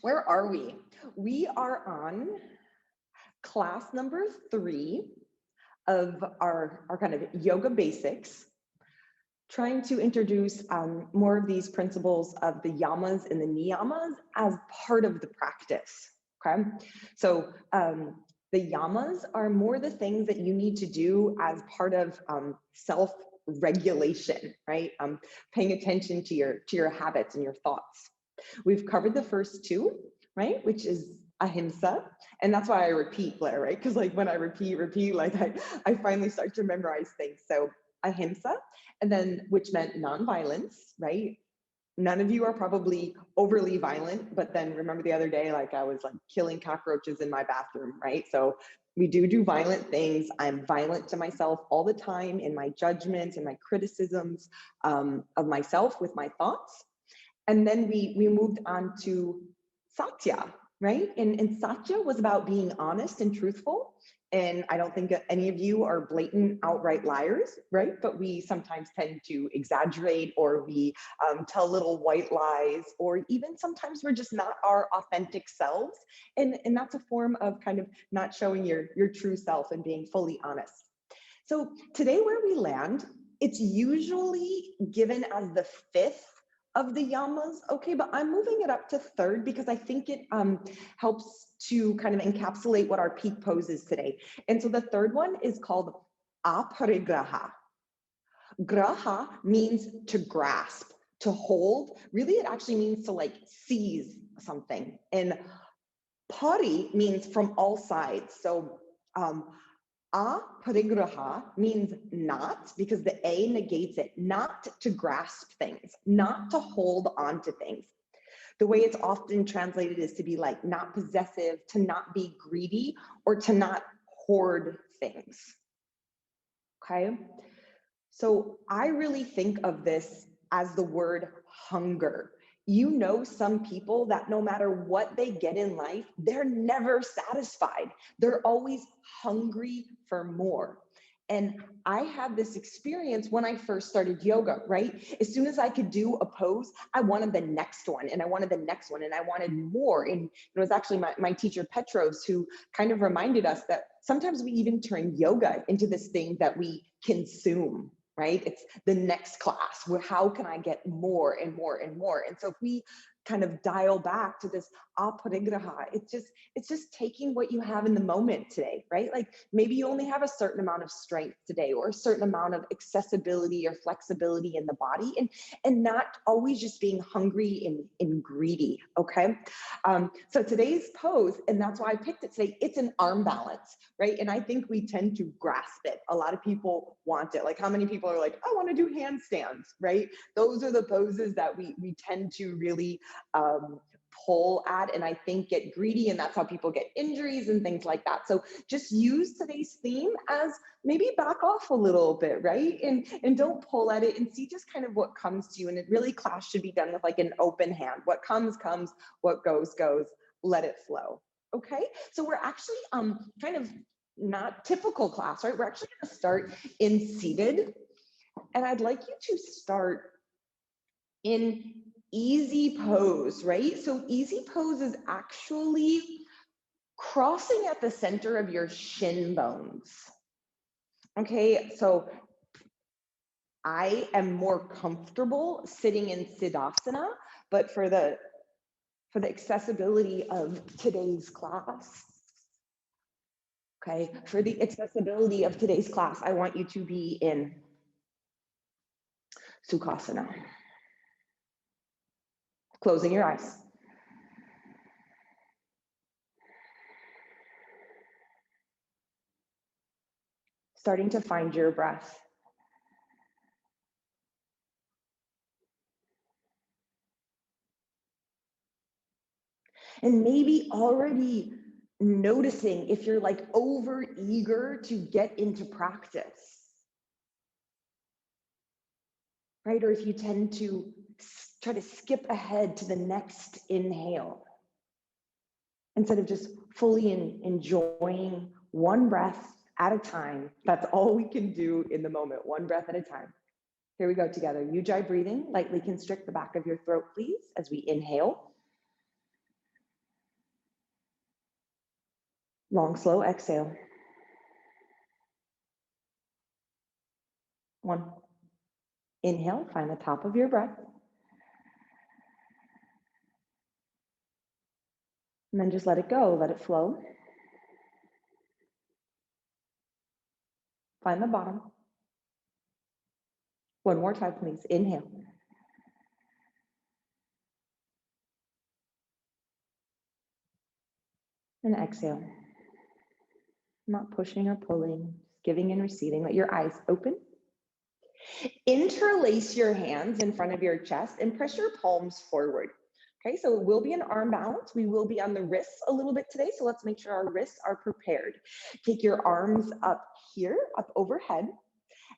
Where are we? We are on class number 3 of our kind of yoga basics, trying to introduce more of these principles of the yamas and the niyamas as part of the practice, okay? So the yamas are more the things that you need to do as part of self-regulation, right? Paying attention to your habits and your thoughts. We've covered the first 2, right? Which is ahimsa. And that's why I repeat, Blair, right? Because like when I repeat, like I finally start to memorize things. So ahimsa, and then which meant nonviolence, right? None of you are probably overly violent, but then remember the other day, like I was like killing cockroaches in my bathroom, right? So we do violent things. I'm violent to myself all the time in my judgments and my criticisms of myself with my thoughts. And then we moved on to satya, right? And satya was about being honest and truthful. And I don't think any of you are blatant, outright liars, right? But we sometimes tend to exaggerate, or we tell little white lies, or even sometimes we're just not our authentic selves. And that's a form of kind of not showing your true self and being fully honest. So today where we land, it's usually given as the 5th of the yamas, okay, but I'm moving it up to 3rd because I think it helps to kind of encapsulate what our peak pose is today. And so the 3rd one is called Aparigraha. Graha means to grasp, to hold. Really, it actually means to like seize something. And pari means from all sides. So Aparigraha means not, because the A negates it, not to grasp things, not to hold on to things. The way it's often translated is to be like not possessive, to not be greedy, or to not hoard things. Okay? So I really think of this as the word hunger. You know, some people that no matter what they get in life, they're never satisfied. They're always hungry for more. And I had this experience when I first started yoga, right? As soon as I could do a pose, I wanted the next one, and I wanted the next one, and I wanted more. And it was actually my teacher Petros who kind of reminded us that sometimes we even turn yoga into this thing that we consume, right? It's the next class where how can I get more and more and more? And so if we kind of dial back to this aparigraha, it's just taking what you have in the moment today, right? Like maybe you only have a certain amount of strength today, or a certain amount of accessibility or flexibility in the body, and not always just being hungry and greedy, okay? So today's pose, and that's why I picked it today, it's an arm balance, right? And I think we tend to grasp it. A lot of people want it. Like how many people are like, I want to do handstands, right? Those are the poses that we tend to really pull at, and I think get greedy, and that's how people get injuries and things like that. So just use today's theme as maybe back off a little bit, right? And don't pull at it, and see just kind of what comes to you. And it really, class should be done with like an open hand. What comes, comes, what goes, goes, let it flow. Okay, so we're actually kind of not typical class, right? We're actually going to start in seated, and I'd like you to start in easy pose, right? So easy pose is actually crossing at the center of your shin bones. Okay, so I am more comfortable sitting in Siddhasana, but for the accessibility of today's class, okay, for the accessibility of today's class, I want you to be in Sukhasana. Closing your eyes. Starting to find your breath. And maybe already noticing if you're like over eager to get into practice, right? Or if you tend to try to skip ahead to the next inhale, instead of just fully enjoying one breath at a time. That's all we can do in the moment, one breath at a time. Here we go together. Ujjayi breathing, lightly constrict the back of your throat, please, as we inhale. Long, slow exhale. 1. Inhale, find the top of your breath. And then just let it go, let it flow. Find the bottom. 1 more time, please. Inhale. And exhale. Not pushing or pulling, just giving and receiving. Let your eyes open. Interlace your hands in front of your chest and press your palms forward. Okay, so it will be an arm balance. We will be on the wrists a little bit today, so let's make sure our wrists are prepared. Take your arms up here, up overhead,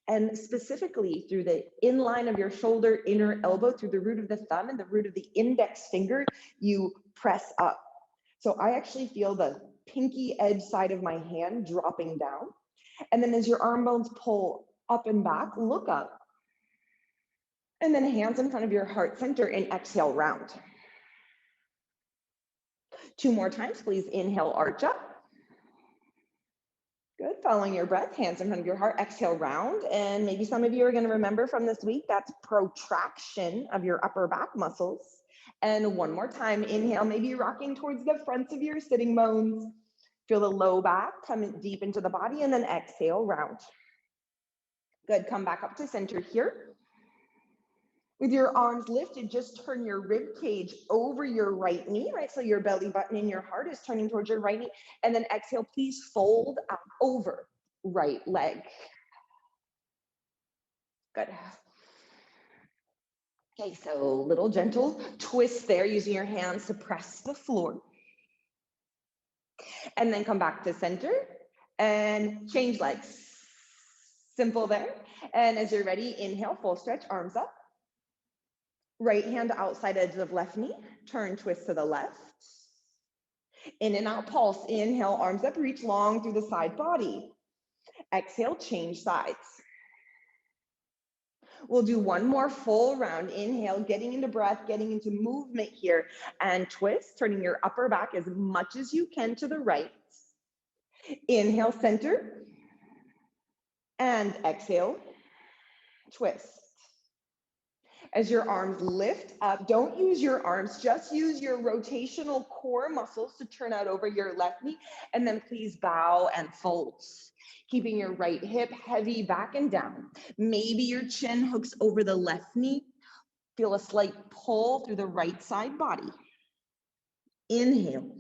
and specifically through the inline of your shoulder, inner elbow, through the root of the thumb and the root of the index finger, you press up. So I actually feel the pinky edge side of my hand dropping down. And then as your arm bones pull up and back, look up. And then hands in front of your heart center and exhale, round. 2 more times, please. Inhale, arch up. Good, following your breath, hands in front of your heart, exhale, round. And maybe some of you are gonna remember from this week, that's protraction of your upper back muscles. And 1 more time, inhale, maybe rocking towards the fronts of your sitting bones. Feel the low back come deep into the body, and then exhale, round. Good, come back up to center here. With your arms lifted, just turn your rib cage over your right knee, right? So your belly button in your heart is turning towards your right knee. And then exhale, please fold up over right leg. Good. Okay, so little gentle twist there, using your hands to press the floor. And then come back to center and change legs. Simple there. And as you're ready, inhale, full stretch, arms up. Right hand outside edge of left knee, turn, twist to the left. In and out pulse, inhale, arms up, reach long through the side body. Exhale, change sides. We'll do 1 more full round. Inhale, getting into breath, getting into movement here, and twist, turning your upper back as much as you can to the right. Inhale, center, and exhale, twist. As your arms lift up, don't use your arms, just use your rotational core muscles to turn out over your left knee, and then please bow and fold. Keeping your right hip heavy back and down. Maybe your chin hooks over the left knee. Feel a slight pull through the right side body. Inhale.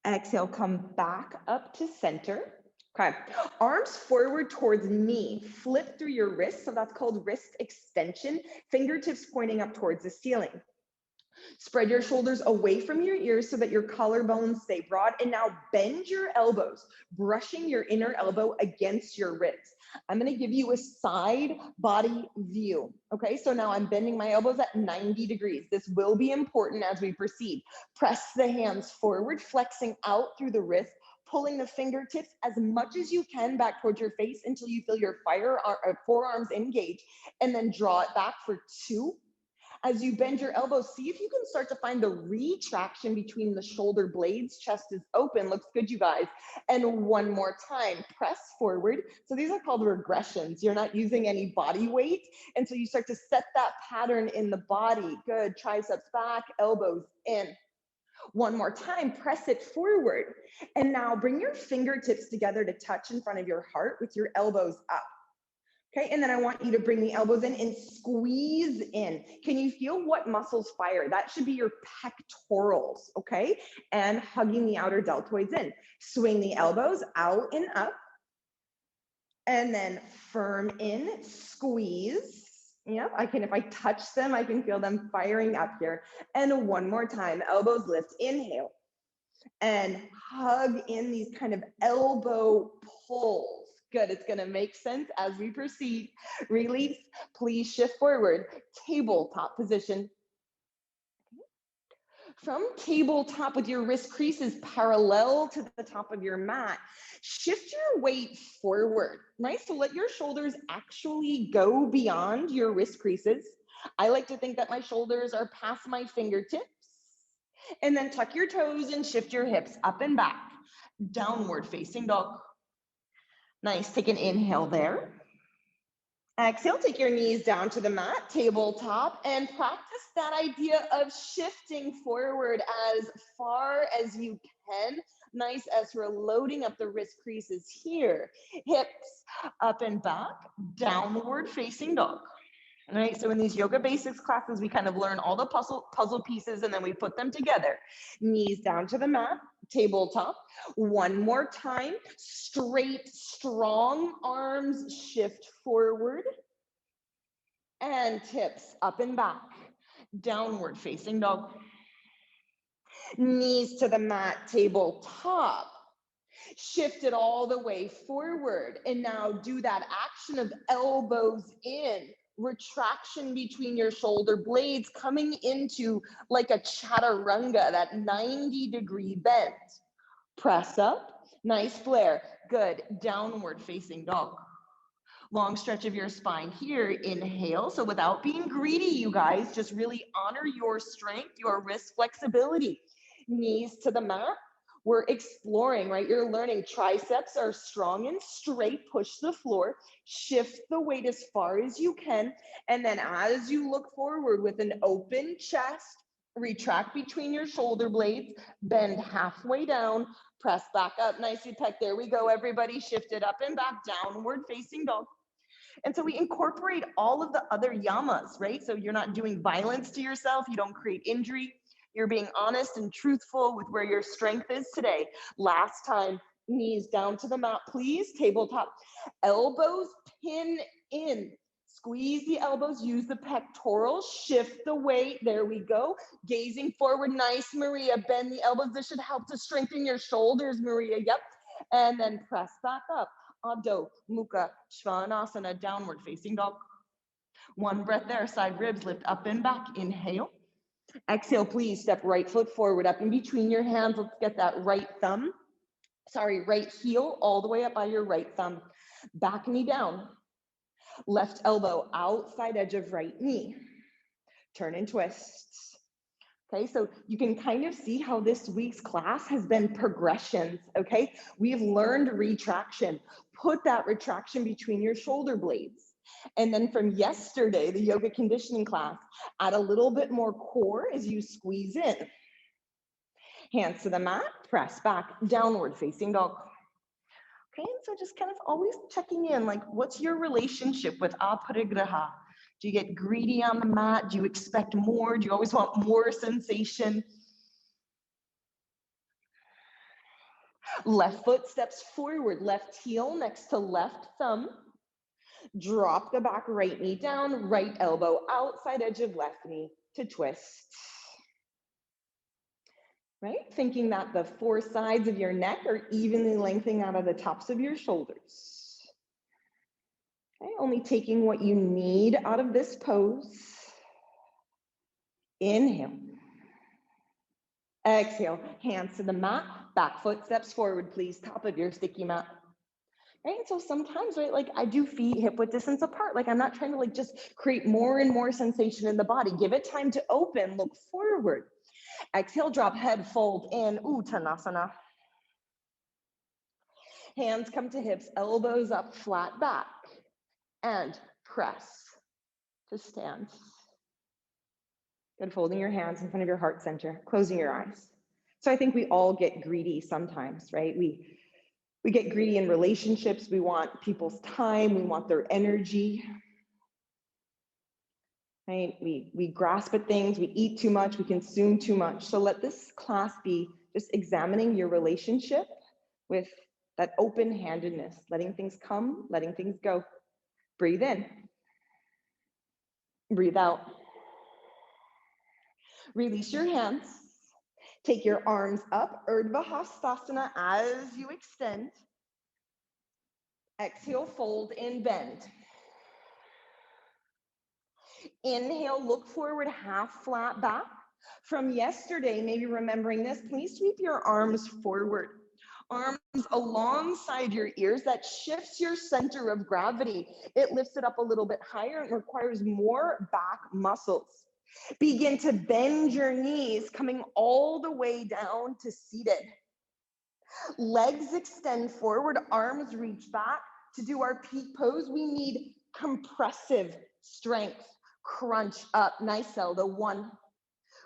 Exhale, come back up to center. Okay, arms forward towards knee, flip through your wrist, so that's called wrist extension, fingertips pointing up towards the ceiling. Spread your shoulders away from your ears so that your collarbones stay broad, and now bend your elbows, brushing your inner elbow against your ribs. I'm gonna give you a side body view, okay? So now I'm bending my elbows at 90 degrees. This will be important as we proceed. Press the hands forward, flexing out through the wrist, pulling the fingertips as much as you can back towards your face until you feel your forearms engage, and then draw it back for 2. As you bend your elbows, see if you can start to find the retraction between the shoulder blades. Chest is open, looks good, you guys. And 1 more time, press forward. So these are called regressions. You're not using any body weight. And so you start to set that pattern in the body. Good, triceps back, elbows in. 1 more time, press it forward. And now bring your fingertips together to touch in front of your heart with your elbows up. Okay, and then I want you to bring the elbows in and squeeze in. Can you feel what muscles fire? That should be your pectorals, okay? And hugging the outer deltoids in. Swing the elbows out and up. And then firm in, squeeze. Yep, if I touch them, I can feel them firing up here. And 1 more time, elbows lift, inhale. And hug in these kind of elbow pulls. Good, it's gonna make sense as we proceed. Release, please shift forward. Tabletop position. From tabletop with your wrist creases parallel to the top of your mat, shift your weight forward, right? So let your shoulders actually go beyond your wrist creases. I like to think that my shoulders are past my fingertips. And then tuck your toes and shift your hips up and back. Downward facing dog. Nice, take an inhale there. Exhale, take your knees down to the mat, tabletop, and practice that idea of shifting forward as far as you can. Nice as we're loading up the wrist creases here. Hips up and back, downward facing dog. All right, so in these yoga basics classes, we kind of learn all the puzzle pieces and then we put them together. Knees down to the mat, tabletop. One more time, straight, strong arms shift forward and hips up and back, downward facing dog. Knees to the mat, tabletop. Shift it all the way forward and now do that action of elbows in. Retraction between your shoulder blades, coming into like a chaturanga, that 90-degree bend. Press up, nice flare, good, downward facing dog. Long stretch of your spine here, inhale. So without being greedy, you guys, just really honor your strength, your wrist flexibility. Knees to the mat. We're exploring, right? You're learning triceps are strong and straight, push the floor, shift the weight as far as you can. And then as you look forward with an open chest, retract between your shoulder blades, bend halfway down, press back up, nicely pec. There we go, everybody. Shift it up and back, downward facing dog. And so we incorporate all of the other yamas, right? So you're not doing violence to yourself. You don't create injury. You're being honest and truthful with where your strength is today. Last time, knees down to the mat, please. Tabletop. Elbows pin in. Squeeze the elbows, use the pectorals, shift the weight. There we go. Gazing forward. Nice, Maria. Bend the elbows. This should help to strengthen your shoulders, Maria. Yep. And then press back up. Adho Mukha Svanasana, downward facing dog. One breath there. Side ribs lift up and back. Inhale. Exhale, please step right foot forward, up in between your hands. Let's get that right heel all the way up by your right thumb. Back knee down. Left elbow outside edge of right knee. Turn and twist. Okay, so you can kind of see how this week's class has been progressions, okay? We've learned retraction. Put that retraction between your shoulder blades. And then from yesterday, the yoga conditioning class, add a little bit more core as you squeeze in. Hands to the mat, press back, downward facing dog. Okay, and so just kind of always checking in, like what's your relationship with Aparigraha? Do you get greedy on the mat? Do you expect more? Do you always want more sensation? Left foot steps forward, left heel next to left thumb. Drop the back right knee down, right elbow outside edge of left knee to twist. Right? Thinking that the four sides of your neck are evenly lengthening out of the tops of your shoulders. Okay, only taking what you need out of this pose. Inhale. Exhale, hands to the mat, back foot steps forward, please, top of your sticky mat. Right, and so sometimes, right, like I do feet hip width distance apart. Like I'm not trying to like just create more and more sensation in the body. Give it time to open, look forward. Exhale, drop head, fold in, Uttanasana. Hands come to hips, elbows up, flat back, and press to stand. Good, folding your hands in front of your heart center, closing your eyes. So I think we all get greedy sometimes, right? We get greedy in relationships. We want people's time. We want their energy. Right? We grasp at things. We eat too much. We consume too much. So let this class be just examining your relationship with that open-handedness, letting things come, letting things go. Breathe in. Breathe out. Release your hands. Take your arms up, Urdhva Hastasana as you extend. Exhale, fold and bend. Inhale, look forward, half flat back. From yesterday, maybe remembering this, please sweep your arms forward. Arms alongside your ears. That shifts your center of gravity. It lifts it up a little bit higher and requires more back muscles. Begin to bend your knees, coming all the way down to seated. Legs extend forward, arms reach back. To do our peak pose, we need compressive strength. Crunch up, nice elbow, 1.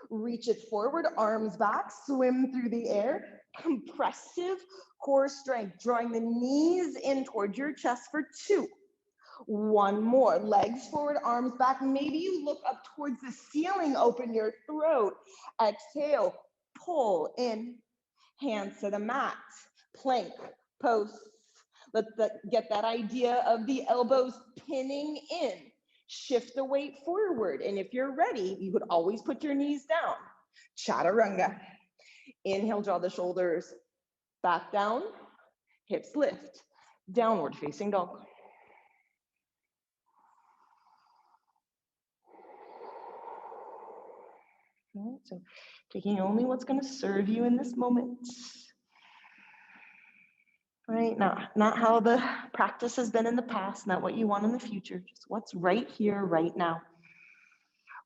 Reach it forward, arms back, swim through the air. Compressive core strength, drawing the knees in towards your chest for 2. 1 more, legs forward, arms back. Maybe you look up towards the ceiling, open your throat. Exhale, pull in, hands to the mat, plank pose. Let's get that idea of the elbows pinning in. Shift the weight forward. And if you're ready, you could always put your knees down. Chaturanga. Inhale, draw the shoulders back down, hips lift, downward facing dog. Okay, so taking only what's going to serve you in this moment. Right? Not how the practice has been in the past, not what you want in the future, just what's right here, right now.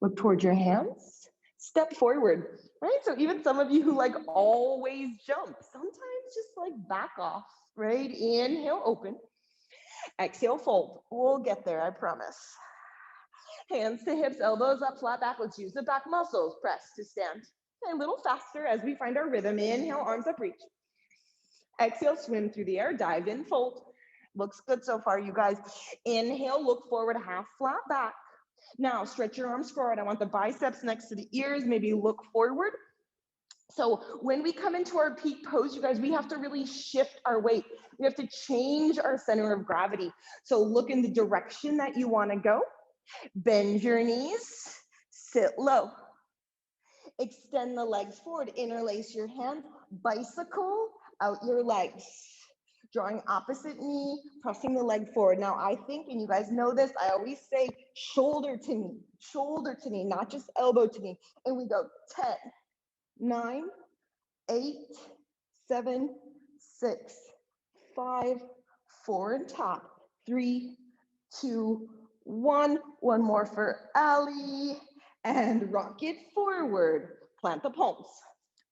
Look towards your hands, step forward, right? So even some of you who like always jump, sometimes just like back off, right? Inhale, open. Exhale, fold. We'll get there, I promise. Hands to hips, elbows up, flat back. Let's use the back muscles. Press to stand. A little faster as we find our rhythm. Inhale, arms up, reach. Exhale, swim through the air, dive in, fold. Looks good so far, you guys. Inhale, look forward, half flat back. Now, stretch your arms forward. I want the biceps next to the ears, maybe look forward. So when we come into our peak pose, you guys, we have to really shift our weight. We have to change our center of gravity. So look in the direction that you want to go. Bend your knees, sit low. Extend the legs forward, interlace your hands, bicycle out your legs. Drawing opposite knee, pressing the leg forward. Now I think, and you guys know this, I always say shoulder to knee, not just elbow to knee. And we go 10, 9, 8, 7, 6, 5, 4 and top, 3, 2, 1. One more for Ali. And rock it forward. Plant the palms.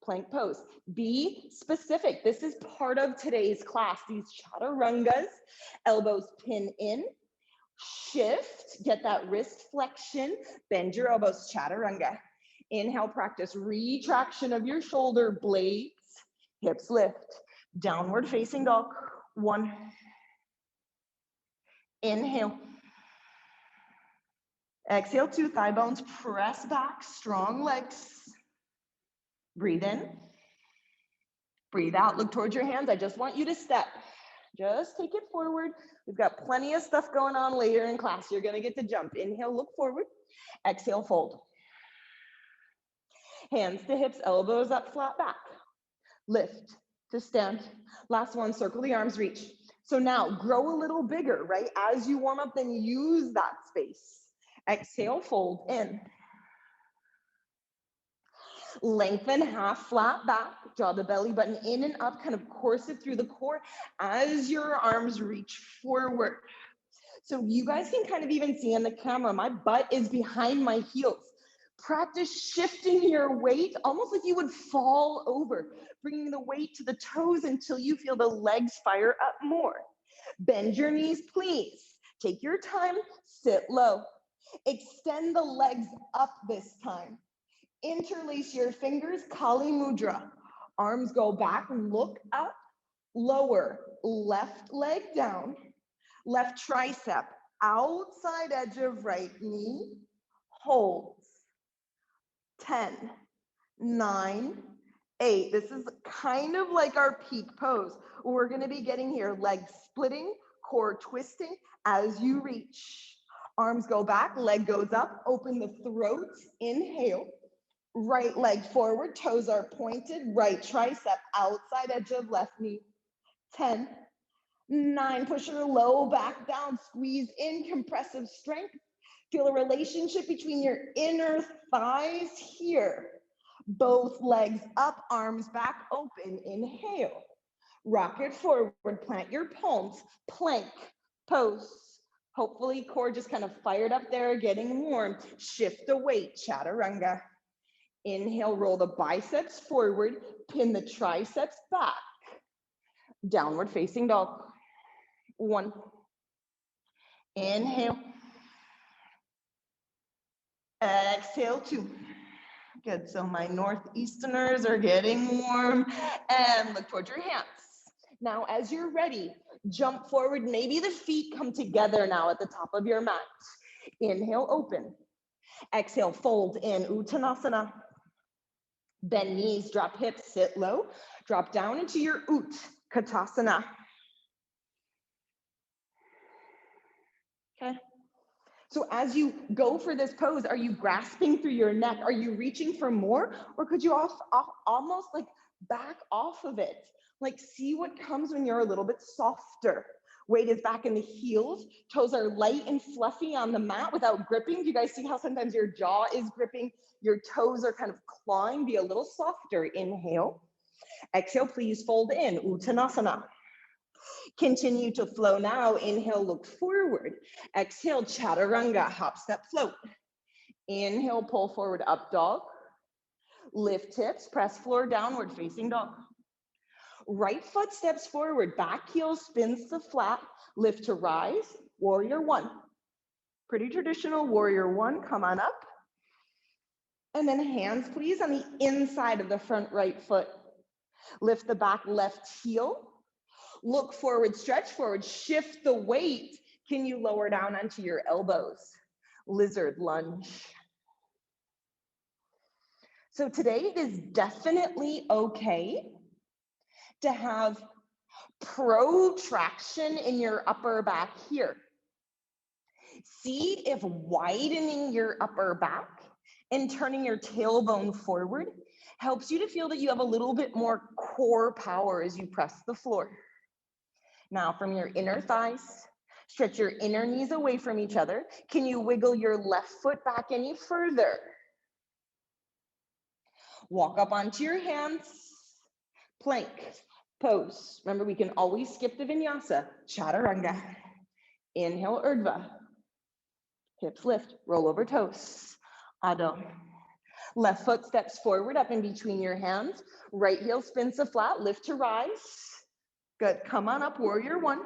Plank pose. Be specific. This is part of today's class. These chaturangas. Elbows pin in. Shift. Get that wrist flexion. Bend your elbows. Chaturanga. Inhale, practice retraction of your shoulder blades. Hips lift. Downward facing dog. 1. Inhale. Exhale, 2. Thigh bones press back. Strong legs. Breathe in. Breathe out. Look towards your hands. I just want you to step. Just take it forward. We've got plenty of stuff going on later in class. You're going to get to jump. Inhale, look forward. Exhale, fold. Hands to hips, elbows up, flat back. Lift to stand. Last one, circle the arms, reach. So now grow a little bigger, right? As you warm up, then use that space. Exhale, fold in. Lengthen half flat back, draw the belly button in and up, kind of course it through the core as your arms reach forward. So you guys can kind of even see on the camera, my butt is behind my heels. Practice shifting your weight almost like you would fall over, bringing the weight to the toes until you feel the legs fire up more. Bend your knees, please. Take your time, sit low. Extend the legs up this time. Interlace your fingers, Kali Mudra. Arms go back, look up, lower, left leg down, left tricep, outside edge of right knee, holds. 10, 9, 8. This is kind of like our peak pose. We're going to be getting here, legs splitting, core twisting as you reach. Arms go back, leg goes up, open the throat, inhale. Right leg forward, toes are pointed, right tricep, outside edge of left knee. 10, 9, push your low back down, squeeze in, compressive strength. Feel a relationship between your inner thighs here. Both legs up, arms back, open, inhale. Rock it forward, plant your palms, plank, pose. Hopefully core just kind of fired up there, getting warm. Shift the weight, chaturanga. Inhale, roll the biceps forward, pin the triceps back. Downward facing dog. 1. Inhale. Exhale, 2. Good, so my northeasterners are getting warm, and look towards your hands. Now, as you're ready, jump forward. Maybe the feet come together now at the top of your mat. Inhale, open. Exhale, fold in, Uttanasana. Bend knees, drop hips, sit low. Drop down into your Utkatasana. Okay. So as you go for this pose, are you grasping through your neck? Are you reaching for more? Or could you almost like back off of it? Like see what comes when you're a little bit softer. Weight is back in the heels. Toes are light and fluffy on the mat without gripping. Do you guys see how sometimes your jaw is gripping? Your toes are kind of clawing. Be a little softer. Inhale. Exhale, please fold in. Uttanasana. Continue to flow now. Inhale, look forward. Exhale, chaturanga, hop, step, float. Inhale, pull forward, up dog. Lift hips, press floor, downward facing dog. Right foot steps forward, back heel spins to flat, lift to rise, warrior 1. Pretty traditional, warrior 1, come on up. And then hands, please, on the inside of the front right foot. Lift the back left heel. Look forward, stretch forward, shift the weight. Can you lower down onto your elbows? Lizard lunge. So today it is definitely okay to have protraction in your upper back here. See if widening your upper back and turning your tailbone forward helps you to feel that you have a little bit more core power as you press the floor. Now from your inner thighs, stretch your inner knees away from each other. Can you wiggle your left foot back any further? Walk up onto your hands, plank, pose. Remember, we can always skip the vinyasa. Chaturanga. Inhale, Urdhva. Hips lift, roll over toes. Adho. Left foot steps forward up in between your hands. Right heel spins to flat, lift to rise. Good, come on up, warrior 1.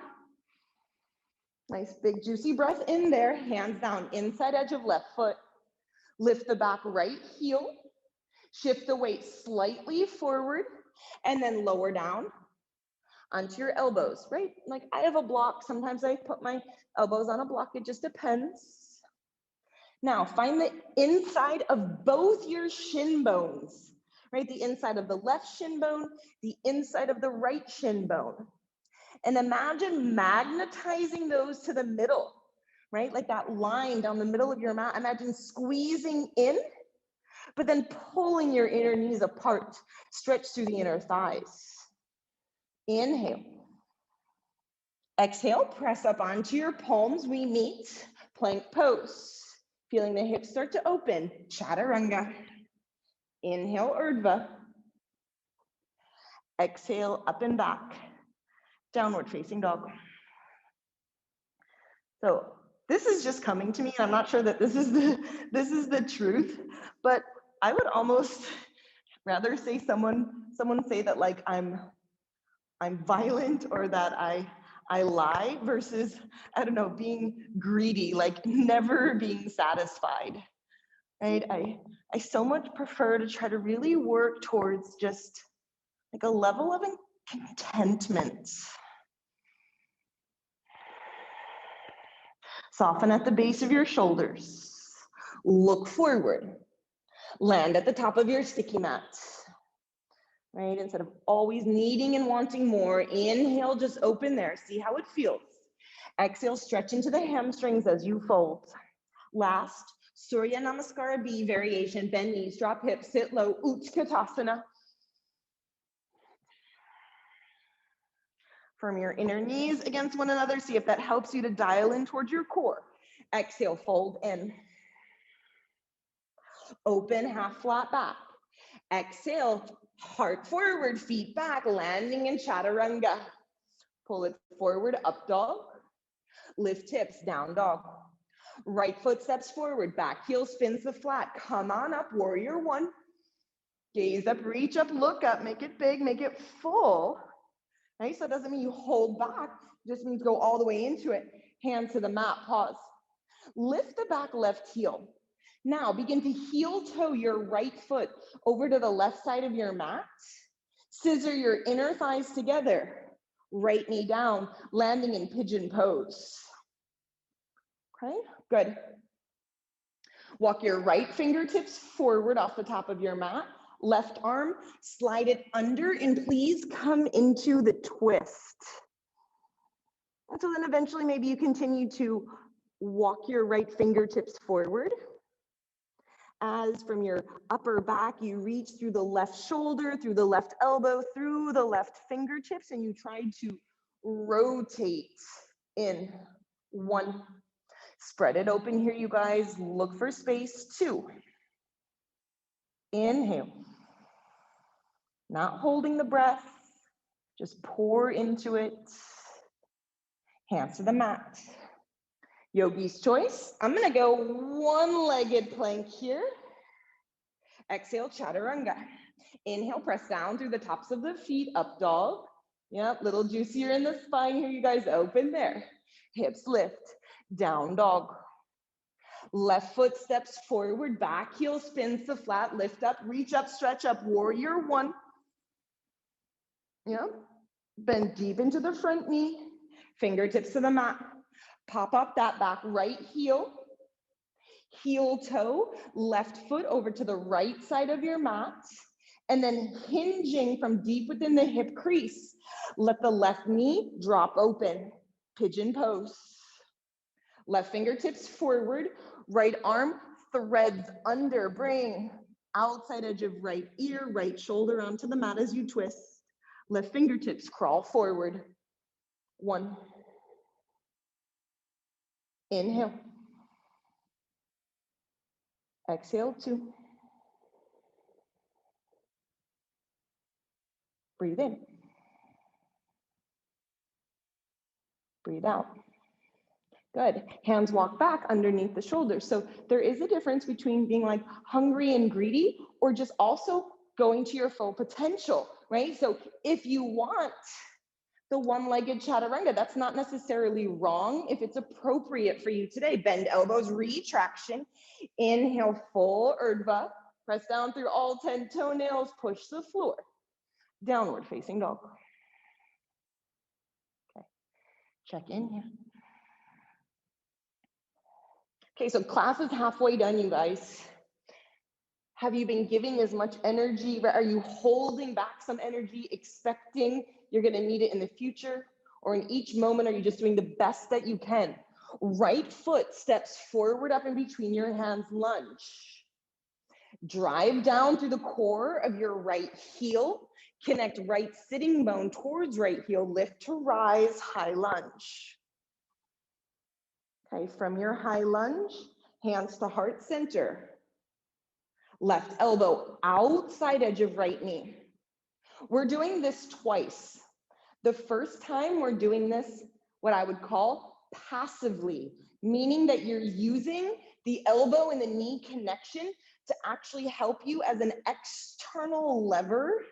Nice big juicy breath in there. Hands down, inside edge of left foot. Lift the back right heel. Shift the weight slightly forward and then lower down onto your elbows, right? Like I have a block. Sometimes I put my elbows on a block. It just depends. Now find the inside of both your shin bones, right? The inside of the left shin bone, the inside of the right shin bone. And imagine magnetizing those to the middle, right? Like that line down the middle of your mat. Imagine squeezing in, but then pulling your inner knees apart. Stretch through the inner thighs. Inhale. Exhale, press up onto your palms. We meet, plank pose. Feeling the hips start to open, chaturanga. Inhale, Urdhva. Exhale, up and back, downward facing dog. So this is just coming to me. I'm not sure that this is the truth, but I would almost rather say someone say that like I'm violent or that I lie versus, I don't know, being greedy, like never being satisfied, right? I so much prefer to try to really work towards just like a level of contentment. Soften at the base of your shoulders. Look forward. Land at the top of your sticky mat. Right? Instead of always needing and wanting more, inhale, just open there. See how it feels. Exhale, stretch into the hamstrings as you fold. Last, Surya Namaskara B variation. Bend knees, drop hips, sit low, Utkatasana. Firm your inner knees against one another. See if that helps you to dial in towards your core. Exhale, fold in. Open, half flat back. Exhale, heart forward, feet back, landing in chaturanga. Pull it forward, up dog. Lift hips, down dog. Right foot steps forward, back heel spins the flat. Come on up, warrior one. Gaze up, reach up, look up, make it big, make it full. Right, so it doesn't mean you hold back, it just means go all the way into it. Hand to the mat, pause. Lift the back left heel. Now begin to heel toe your right foot over to the left side of your mat. Scissor your inner thighs together. Right knee down, landing in pigeon pose. Okay, good. Walk your right fingertips forward off the top of your mat. Left arm, slide it under, and please come into the twist. And so then eventually maybe you continue to walk your right fingertips forward. As from your upper back, you reach through the left shoulder, through the left elbow, through the left fingertips, and you try to rotate in. 1. Spread it open here, you guys. Look for space. 2. Inhale. Not holding the breath. Just pour into it. Hands to the mat. Yogi's choice. I'm going to go one-legged plank here. Exhale, chaturanga. Inhale, press down through the tops of the feet, up dog. Yep, little juicier in the spine here, you guys. Open there. Hips lift, down dog. Left foot steps forward, back heel spins the flat, lift up, reach up, stretch up, warrior one. Yep, bend deep into the front knee, fingertips to the mat. Pop up that back right heel. Heel toe, left foot over to the right side of your mat. And then hinging from deep within the hip crease, let the left knee drop open. Pigeon pose. Left fingertips forward, right arm threads under, bring outside edge of right ear, right shoulder onto the mat as you twist. Left fingertips crawl forward. 1. Inhale. Exhale, 2. Breathe in. Breathe out. Good. Hands walk back underneath the shoulders. So there is a difference between being like hungry and greedy or just also going to your full potential, right? So if you want the one-legged chaturanga, that's not necessarily wrong if it's appropriate for you today. Bend elbows, retraction. Inhale, full urdhva. Press down through all 10 toenails, push the floor. Downward facing dog. Okay, check in here. Okay, so class is halfway done, you guys. Have you been giving as much energy? Are you holding back some energy, expecting you're gonna need it in the future? Or in each moment, are you just doing the best that you can? Right foot steps forward up in between your hands, lunge. Drive down through the core of your right heel. Connect right sitting bone towards right heel. Lift to rise, high lunge. Okay, from your high lunge, hands to heart center. Left elbow outside edge of right knee. We're doing this twice. The first time we're doing this, what I would call passively, meaning that you're using the elbow and the knee connection to actually help you as an external lever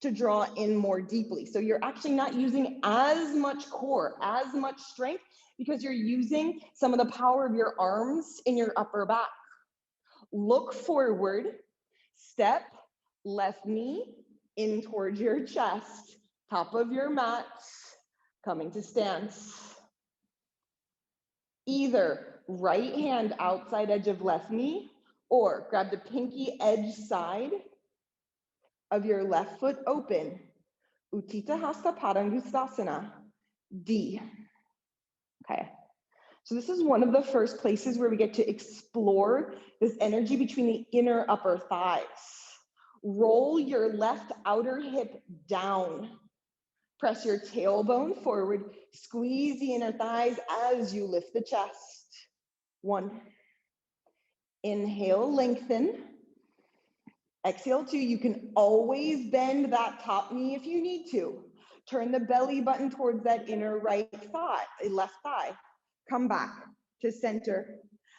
to draw in more deeply. So you're actually not using as much core, as much strength, because you're using some of the power of your arms in your upper back. Look forward, step, left knee in towards your chest, top of your mat, coming to stance. Either right hand outside edge of left knee, or grab the pinky edge side of your left foot open. Utthita Hasta Padangusthasana, D. Okay. So this is one of the first places where we get to explore this energy between the inner upper thighs. Roll your left outer hip down. Press your tailbone forward. Squeeze the inner thighs as you lift the chest. 1. Inhale, lengthen. Exhale, 2. You can always bend that top knee if you need to. Turn the belly button towards that inner right thigh, left thigh. Come back to center.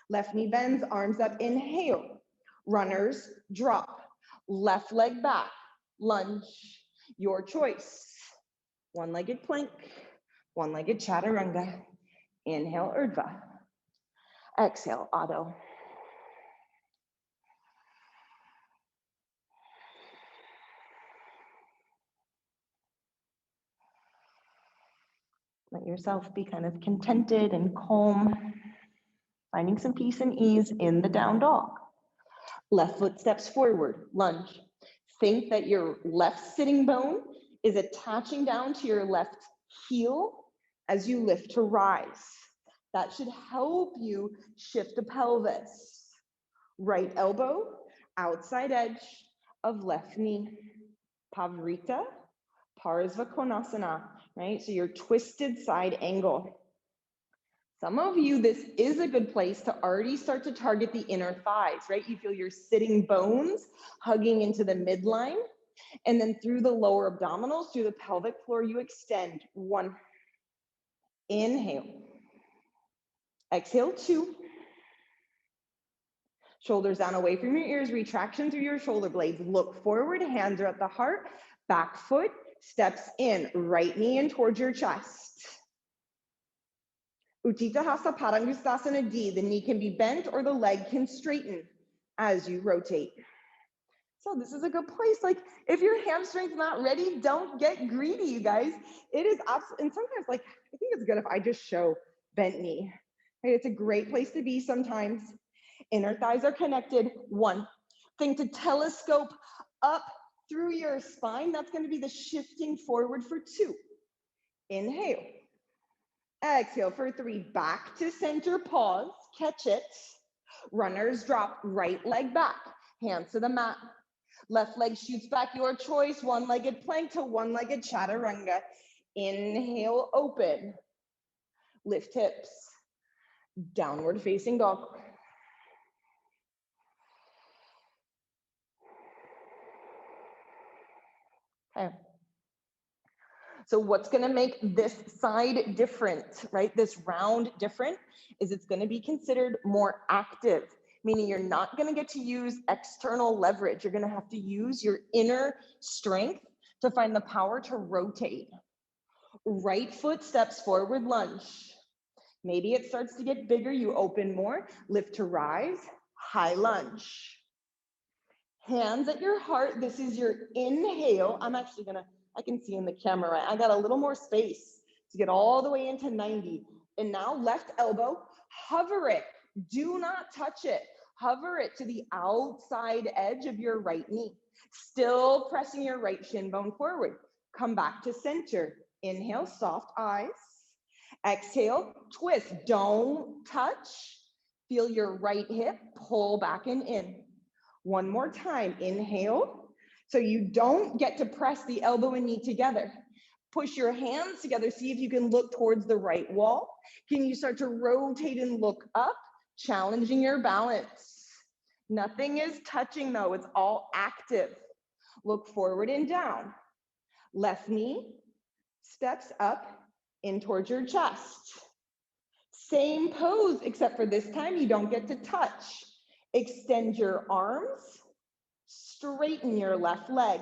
Left knee bends, arms up, inhale. Runners, drop. Left leg back, lunge. Your choice. One-legged plank, one-legged chaturanga. Inhale, urdhva. Exhale, adho. Let yourself be kind of contented and calm, finding some peace and ease in the down dog. Left foot steps forward, lunge. Think that your left sitting bone is attaching down to your left heel as you lift to rise. That should help you shift the pelvis. Right elbow, outside edge of left knee. Pavarita, Parsva Konasana, right? So your twisted side angle. Some of you, this is a good place to already start to target the inner thighs, right? You feel your sitting bones hugging into the midline, and then through the lower abdominals, through the pelvic floor, you extend. 1, inhale. Exhale, 2. Shoulders down away from your ears, retraction through your shoulder blades. Look forward, hands are at the heart, back foot steps in, right knee in towards your chest. Utthita Hasta Padangusthasana D, the knee can be bent or the leg can straighten as you rotate. So this is a good place. Like if your hamstring's not ready, don't get greedy, you guys. It is absolutely, and sometimes like, I think it's good if I just show bent knee. Right? It's a great place to be sometimes. Inner thighs are connected. 1, think to telescope up through your spine. That's going to be the shifting forward for 2. Inhale. Exhale for 3. Back to center, pause, catch it. Runners drop, right leg back, hands to the mat. Left leg shoots back, your choice. One-legged plank to one-legged chaturanga. Inhale, open. Lift hips. Downward facing dog. Okay. So what's gonna make this side different, right? This round different is it's gonna be considered more active, meaning you're not gonna get to use external leverage. You're gonna have to use your inner strength to find the power to rotate. Right foot steps forward, lunge. Maybe it starts to get bigger, you open more, lift to rise, high lunge. Hands at your heart, this is your inhale. I can see in the camera, right? I got a little more space to get all the way into 90. And now left elbow, hover it. Do not touch it. Hover it to the outside edge of your right knee. Still pressing your right shin bone forward. Come back to center. Inhale, soft eyes. Exhale, twist. Don't touch. Feel your right hip, pull back and in. One more time, inhale. So you don't get to press the elbow and knee together. Push your hands together, see if you can look towards the right wall. Can you start to rotate and look up, challenging your balance? Nothing is touching though, it's all active. Look forward and down. Left knee steps up in towards your chest. Same pose, except for this time you don't get to touch. Extend your arms, straighten your left leg.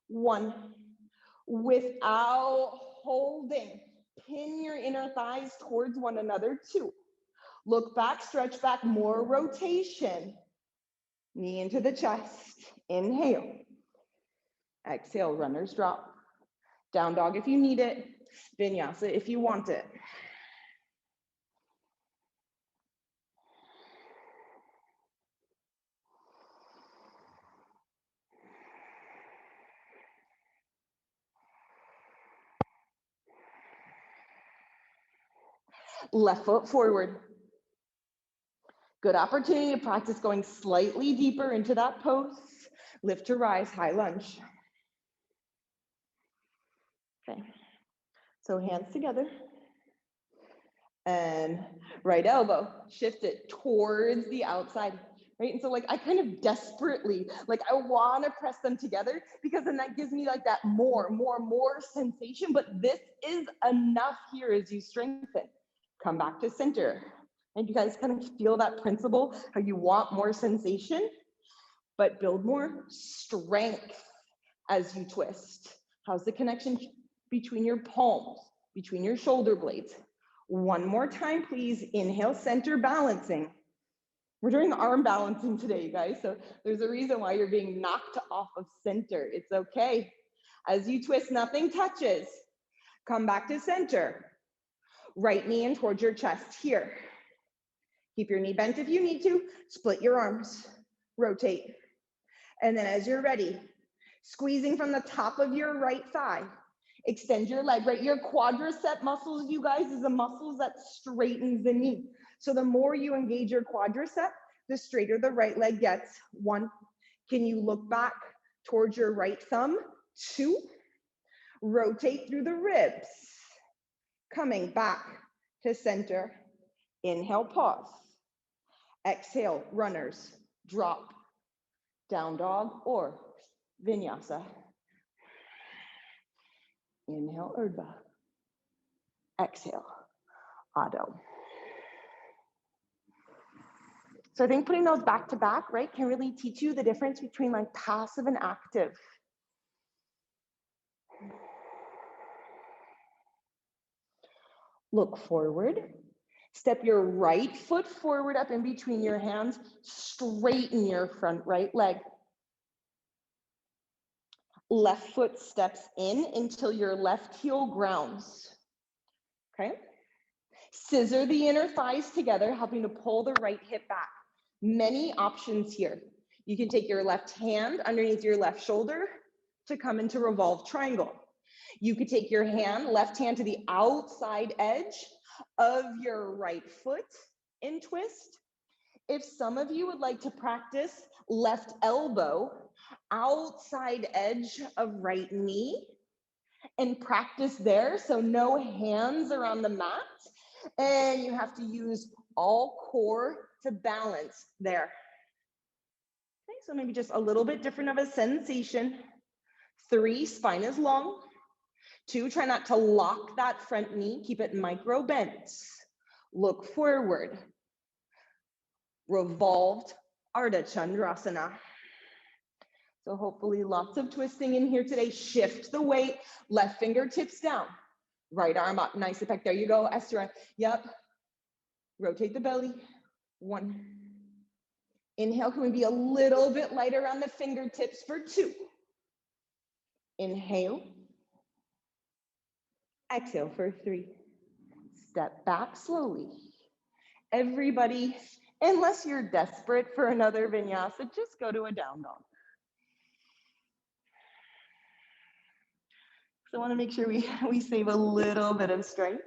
1, without holding, pin your inner thighs towards one another. 2, look back, stretch back, more rotation. Knee into the chest, inhale. Exhale, runners drop. Down dog if you need it, vinyasa if you want it. Left foot forward. Good opportunity to practice going slightly deeper into that pose. Lift to rise, high lunge. Okay, so hands together. And right elbow, shift it towards the outside, right? And so like, I kind of desperately, like I wanna press them together because then that gives me like that more sensation, but this is enough here as you strengthen. Come back to center. And you guys kind of feel that principle, how you want more sensation, but build more strength as you twist. How's the connection between your palms, between your shoulder blades? One more time, please. Inhale, center, balancing. We're doing arm balancing today, you guys. So there's a reason why you're being knocked off of center. It's okay. As you twist, nothing touches. Come back to center. Right knee in towards your chest here. Keep your knee bent if you need to. Split your arms. Rotate. And then as you're ready, squeezing from the top of your right thigh, extend your leg, right? Your quadricep muscles, you guys, is the muscles that straightens the knee. So the more you engage your quadricep, the straighter the right leg gets. 1, can you look back towards your right thumb? 2, rotate through the ribs. Coming back to center. Inhale, pause. Exhale, runners, drop. Down dog or vinyasa. Inhale, urdhva. Exhale, adho. So I think putting those back to back, right, can really teach you the difference between like passive and active. Look forward. Step your right foot forward up in between your hands. Straighten your front right leg. Left foot steps in until your left heel grounds. Okay? Scissor the inner thighs together, helping to pull the right hip back. Many options here. You can take your left hand underneath your left shoulder to come into revolved triangle. You could take your left hand to the outside edge of your right foot in twist. If some of you would like to practice left elbow, outside edge of right knee, and practice there, so no hands are on the mat, and you have to use all core to balance there. Okay, so maybe just a little bit different of a sensation. 3, spine is long. 2, try not to lock that front knee, keep it micro bent. Look forward. Revolved Ardha Chandrasana. So hopefully lots of twisting in here today. Shift the weight, left fingertips down, right arm up, nice pec. There you go, Esther. Yep. Rotate the belly. 1. Inhale, can we be a little bit lighter on the fingertips for 2? Inhale. Exhale for 3. Step back slowly. Everybody, unless you're desperate for another vinyasa, just go to a down dog. So I want to make sure we save a little bit of strength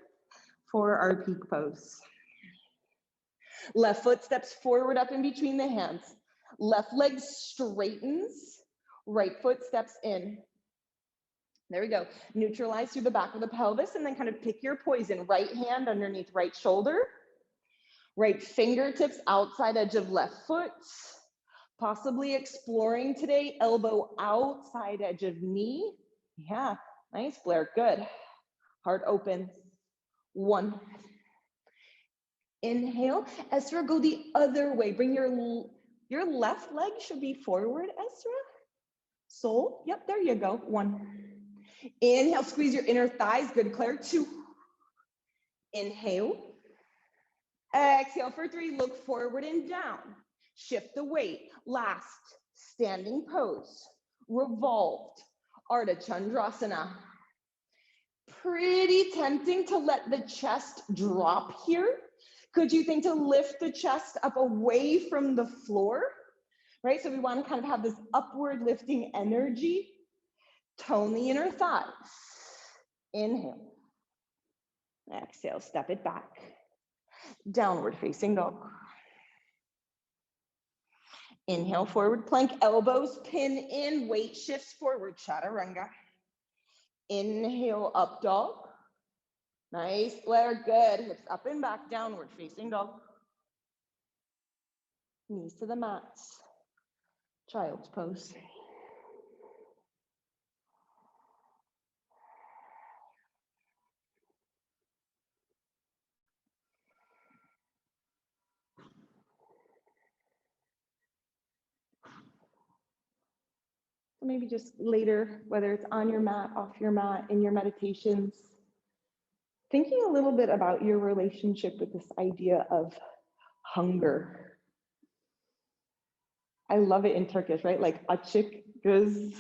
for our peak pose. Left foot steps forward up in between the hands. Left leg straightens. Right foot steps in. There we go. Neutralize through the back of the pelvis and then kind of pick your poison. Right hand underneath right shoulder. Right fingertips outside edge of left foot. Possibly exploring today, elbow outside edge of knee. Yeah, nice, Blair, good. Heart opens. 1. Inhale. Esra, go the other way. Bring your left leg should be forward, Esra. Soul, yep, there you go. 1. Inhale, squeeze your inner thighs. Good, Claire. 2. Inhale. Exhale for 3. Look forward and down. Shift the weight. Last, standing pose. Revolved. Ardha Chandrasana. Pretty tempting to let the chest drop here. Could you think to lift the chest up away from the floor? Right, so we want to kind of have this upward lifting energy. Tone the inner thighs. Inhale. Exhale, step it back. Downward facing dog. Inhale, forward plank, elbows pin in, weight shifts forward, chaturanga. Inhale, up dog. Nice, Blair, good. Hips up and back, downward facing dog. Knees to the mats. Child's pose. Maybe just later, whether it's on your mat, off your mat, in your meditations, thinking a little bit about your relationship with this idea of hunger. I love it in Turkish, right? Like açık göz,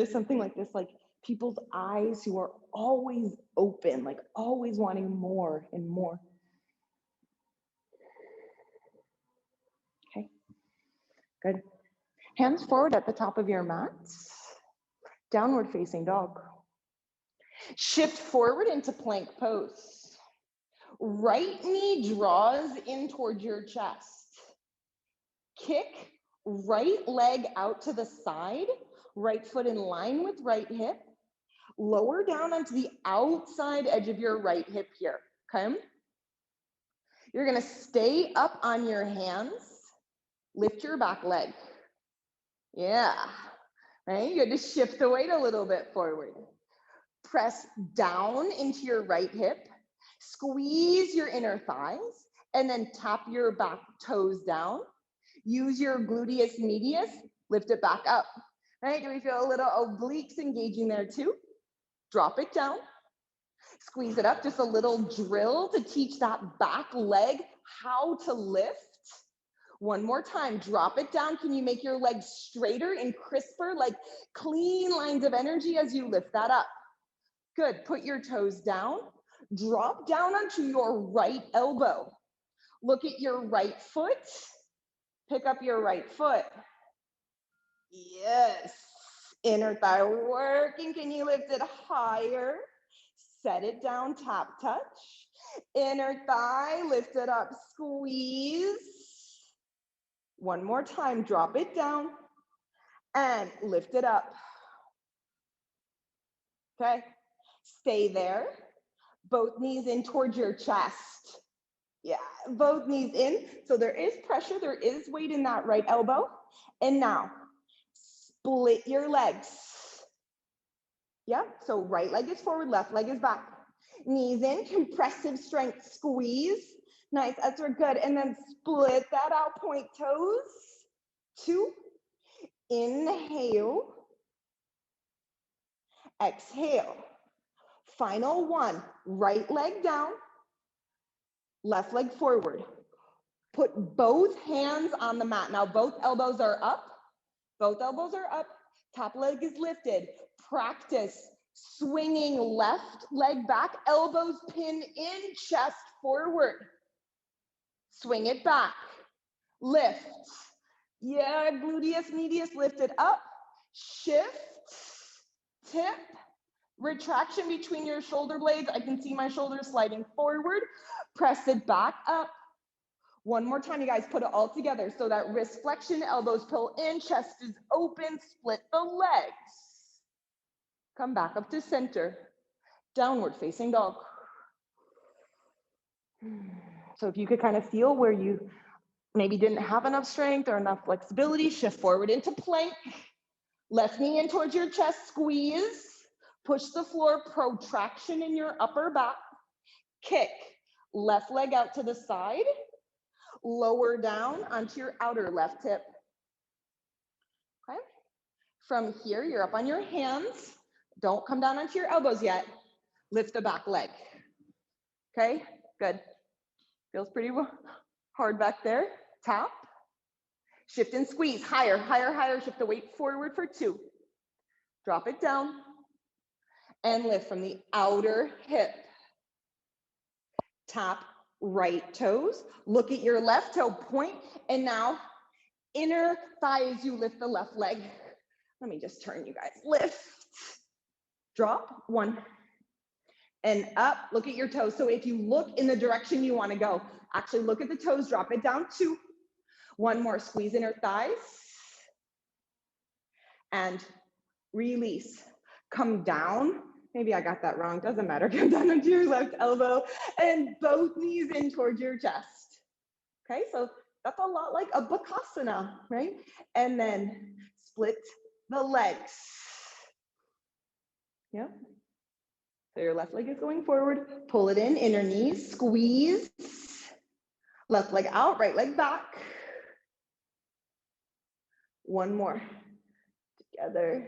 something like this, like people's eyes who are always open, like always wanting more and more. Okay, good. Hands forward at the top of your mat. Downward facing dog. Shift forward into plank pose. Right knee draws in towards your chest. Kick right leg out to the side, right foot in line with right hip. Lower down onto the outside edge of your right hip here, okay? You're gonna stay up on your hands, lift your back leg. Yeah, right? You had to shift the weight a little bit forward. Press down into your right hip, squeeze your inner thighs, and then tap your back toes down. Use your gluteus medius, lift it back up. Right? Do we feel a little obliques engaging there too? Drop it down. Squeeze it up, just a little drill to teach that back leg how to lift. One more time, drop it down. Can you make your legs straighter and crisper, like clean lines of energy as you lift that up? Good, put your toes down. Drop down onto your right elbow. Look at your right foot. Pick up your right foot. Yes, inner thigh working. Can you lift it higher? Set it down, tap, touch. Inner thigh, lift it up, squeeze. One more time, drop it down and lift it up. Okay, stay there. Both knees in towards your chest. Yeah, both knees in. So there is pressure, there is weight in that right elbow. And now, split your legs. Yeah, so right leg is forward, left leg is back. Knees in, compressive strength, squeeze. Nice, that's good. And then split that out, point toes. 2, inhale. Exhale. Final 1, right leg down, left leg forward. Put both hands on the mat. Now both elbows are up. Both elbows are up. Top leg is lifted. Practice swinging left leg back, elbows pin in, chest forward. Swing it back. Lift. Yeah, gluteus medius, lift it up. Shift. Tip. Retraction between your shoulder blades. I can see my shoulders sliding forward. Press it back up. One more time, you guys, put it all together. So that wrist flexion, elbows pull in, chest is open, split the legs. Come back up to center. Downward facing dog. So if you could kind of feel where you maybe didn't have enough strength or enough flexibility, shift forward into plank. Left knee in towards your chest, squeeze. Push the floor, protraction in your upper back. Kick, left leg out to the side. Lower down onto your outer left hip. Okay. From here, you're up on your hands. Don't come down onto your elbows yet. Lift the back leg. Okay, good. Feels pretty hard back there. Tap. Shift and squeeze. Higher, higher, higher. Shift the weight forward for 2. Drop it down. And lift from the outer hip. Tap right toes. Look at your left toe, point. And now inner thigh as you lift the left leg. Let me just turn you guys. Lift. Drop. 1. And up. Look at your toes. So if you look in the direction you want to go, actually look at the toes. Drop it down. 2. 1 more. Squeeze inner thighs. And release. Come down. Maybe I got that wrong, doesn't matter. Come down onto your left elbow and both knees in towards your chest. Okay, so that's a lot like a bakasana, right? And then split the legs. Yeah. So your left leg is going forward, pull it in, inner knees, squeeze. Left leg out, right leg back. 1 more. together,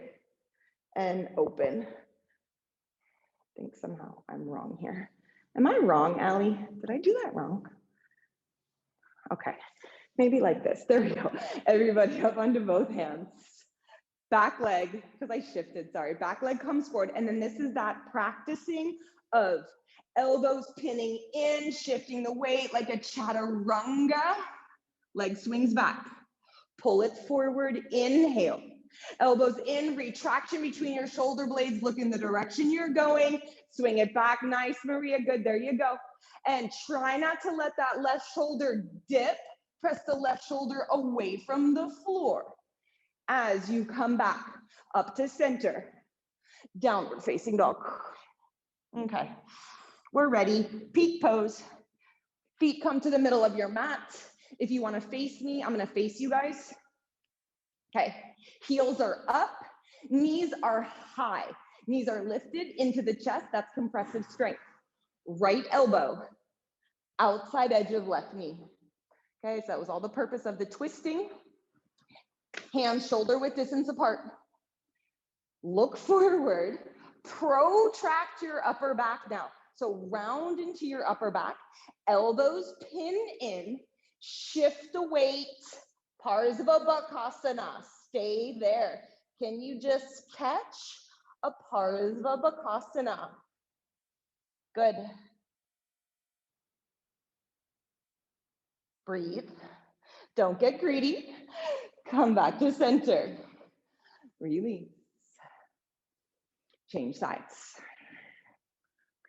and open. I think somehow I'm wrong here. Am I wrong, Allie? Did I do that wrong? Okay, maybe like this. There we go. Everybody up onto both hands. Back leg, because I shifted, sorry. Back leg comes forward, and then this is that practicing of elbows pinning in, shifting the weight like a chaturanga. Leg swings back. Pull it forward, inhale. Elbows in, retraction between your shoulder blades, look in the direction you're going. Swing it back, nice, Maria, good, there you go. And try not to let that left shoulder dip. Press the left shoulder away from the floor. As you come back up to center, downward facing dog. Okay, we're ready. Peak pose. Feet come to the middle of your mat. If you want to face me, I'm going to face you guys. Okay, heels are up, knees are high. Knees are lifted into the chest. That's compressive strength. Right elbow, outside edge of left knee. Okay, so that was all the purpose of the twisting. Hands shoulder width distance apart. Look forward, protract your upper back now. So round into your upper back, elbows pin in, shift the weight, Parsva Bakasana, stay there. Can you just catch a Parsva Bakasana? Good. Breathe. Don't get greedy. Come back to center. Release. Change sides.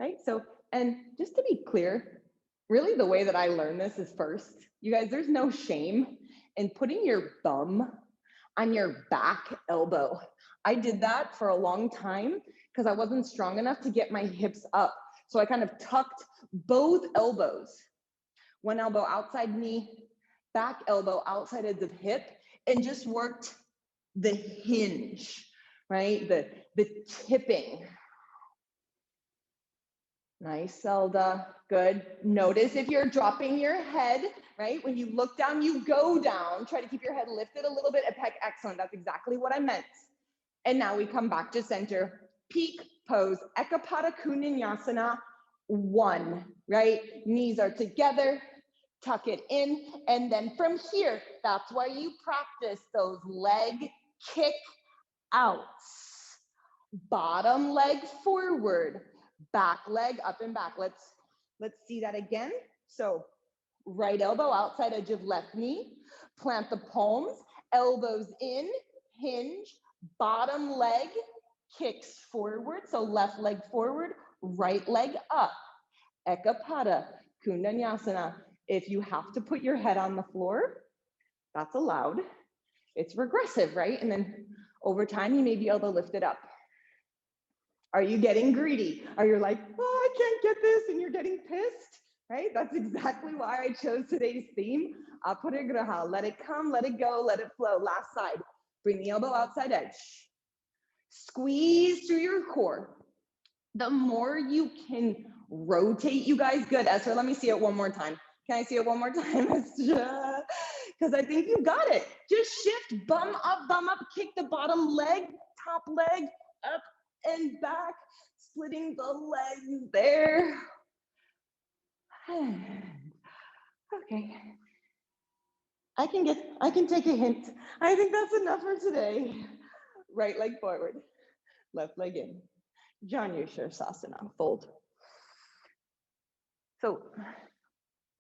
Okay, so, and just to be clear, really the way that I learned this is first, you guys, there's no shame in putting your thumb on your back elbow. I did that for a long time because I wasn't strong enough to get my hips up. So I kind of tucked both elbows, one elbow outside knee, back elbow outside of the hip, and just worked the hinge, right? The tipping. Nice, Zelda, good. Notice if you're dropping your head, right? When you look down, you go down. Try to keep your head lifted a little bit. Excellent, that's exactly what I meant. And now we come back to center. Peak pose, Ekapada Kunyasana 1, right? Knees are together, tuck it in. And then from here, that's why you practice those leg kick outs. Bottom leg forward. Back leg up and back. Let's see that again. So right elbow outside edge of left knee. Plant the palms, elbows in, hinge. Bottom leg kicks forward. So left leg forward, right leg up. Ekapada Kundanyasana. If you have to put your head on the floor, that's allowed. It's regressive, right? And then over time, you may be able to lift it up. Are you getting greedy? Are you like, oh, I can't get this, and you're getting pissed, right? That's exactly why I chose today's theme. Aparigraha, let it come, let it go, let it flow. Last side, bring the elbow outside edge. Squeeze through your core. The more you can rotate, you guys, good. Esther, let me see it one more time. Can I see it one more time? Because I think you got it. Just shift, bum up, kick the bottom leg, top leg, up, and back, splitting the legs there. Okay. I can take a hint. I think that's enough for today. Right leg forward, left leg in. Janu Shirsasana, fold. So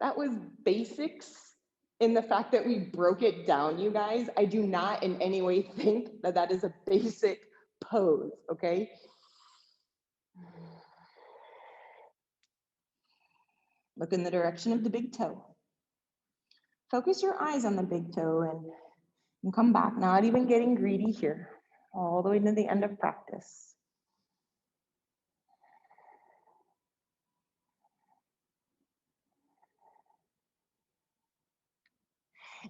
that was basics in the fact that we broke it down, you guys. I do not in any way think that that is a basic pose, okay? Look in the direction of the big toe. Focus your eyes on the big toe and come back, not even getting greedy here, all the way to the end of practice.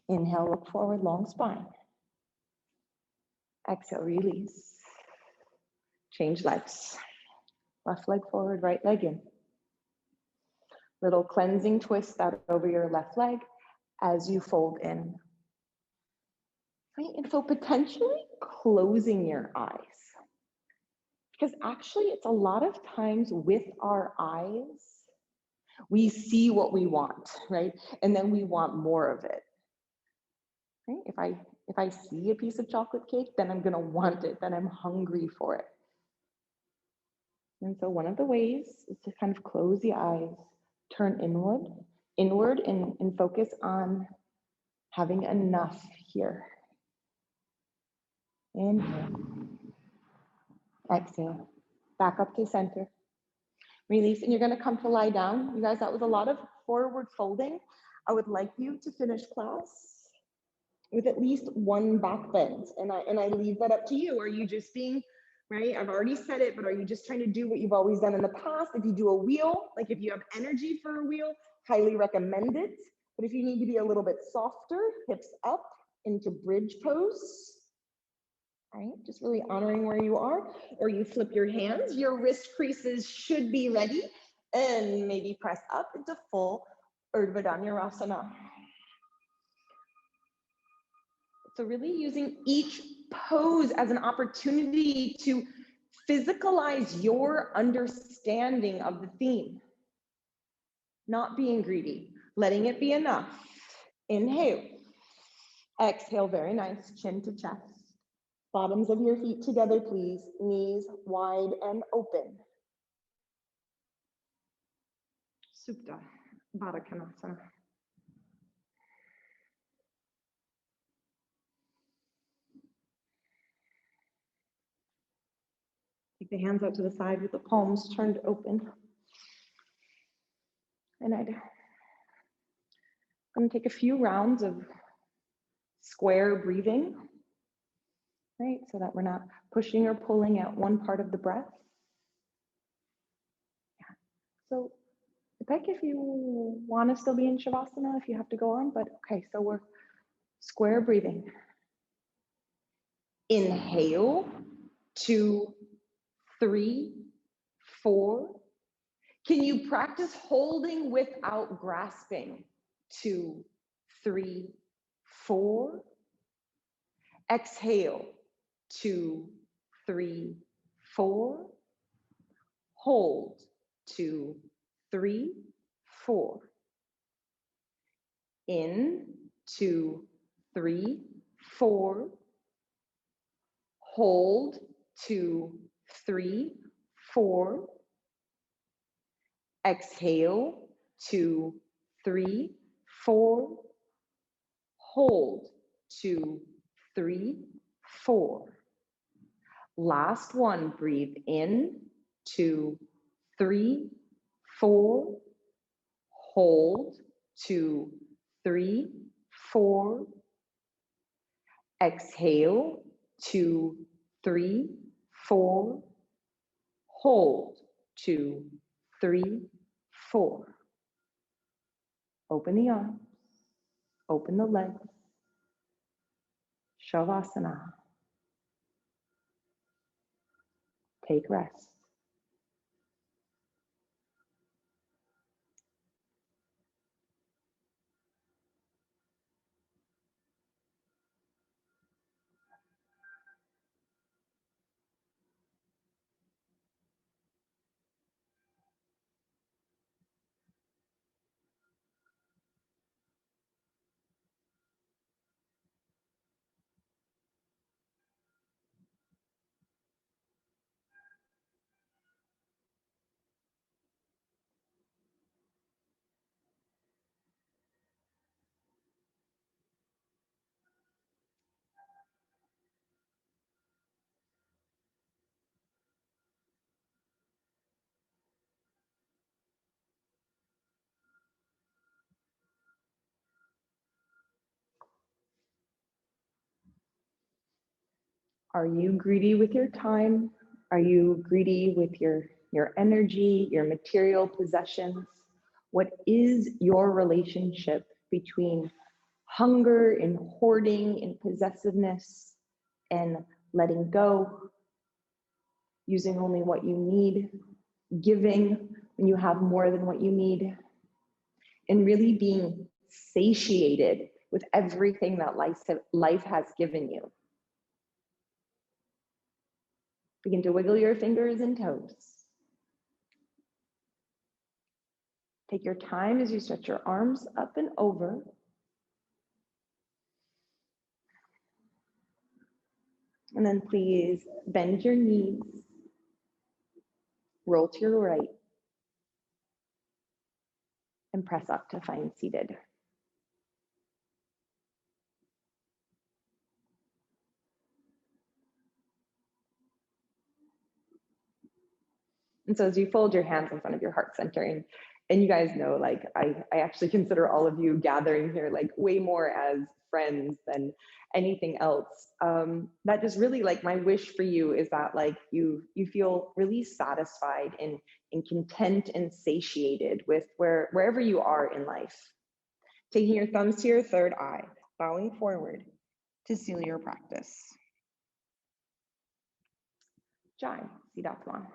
Inhale, look forward, long spine. Exhale, release. Change legs. Left leg forward, right leg in. Little cleansing twist out over your left leg as you fold in. right? And so potentially closing your eyes. Because actually, it's a lot of times with our eyes, we see what we want, right? And then we want more of it. Right? If I see a piece of chocolate cake, then I'm gonna want it, then I'm hungry for it. And so one of the ways is to kind of close the eyes, turn inward and focus on having enough here. Inhale, exhale, back up to center. Release, and you're gonna come to lie down. You guys, that was a lot of forward folding. I would like you to finish class with at least one back bend. And I leave that up to you. Are you just being, right? I've already said it, but are you just trying to do what you've always done in the past? If you do a wheel, like if you have energy for a wheel, highly recommend it. But if you need to be a little bit softer, hips up into bridge pose. Right, just really honoring where you are, or you flip your hands, your wrist creases should be ready, and maybe press up into full Urdhva Dhanurasana. So really using each pose as an opportunity to physicalize your understanding of the theme. Not being greedy, letting it be enough. Inhale, exhale, very nice, chin to chest. Bottoms of your feet together, please. Knees wide and open. Supta Baddha Konasana. Take the hands out to the side with the palms turned open. And I'm going to take a few rounds of square breathing, right? So that we're not pushing or pulling out one part of the breath. Yeah. So Ipek, if you want to still be in Shavasana, if you have to go on, but okay, so we're square breathing. Inhale, 2, 3, 4. Can you practice holding without grasping? 2, 3, 4. Exhale, 2, 3, 4. Hold, 2, 3, 4. In, 2, 3, 4. Hold, 2, 3, 4. Exhale, 2, 3, 4. Hold, 2, 3, 4. Last one, breathe in, 2, 3, 4. Hold, 2, 3, 4. Exhale, 2, 3, 4. Hold, 2, 3, 4. Open the arms, open the legs. Shavasana. Take rest. Are you greedy with your time? Are you greedy with your energy, your material possessions? What is your relationship between hunger and hoarding and possessiveness and letting go, using only what you need, giving when you have more than what you need, and really being satiated with everything that life has given you. Begin to wiggle your fingers and toes. Take your time as you stretch your arms up and over. And then please bend your knees, roll to your right, and press up to find seated. And so as you fold your hands in front of your heart center, and you guys know, like, I actually consider all of you gathering here like way more as friends than anything else. That just really, like, my wish for you is that, like, you feel really satisfied and content and satiated with wherever you are in life. Taking your thumbs to your third eye, bowing forward to seal your practice. Jai, Siddhartha.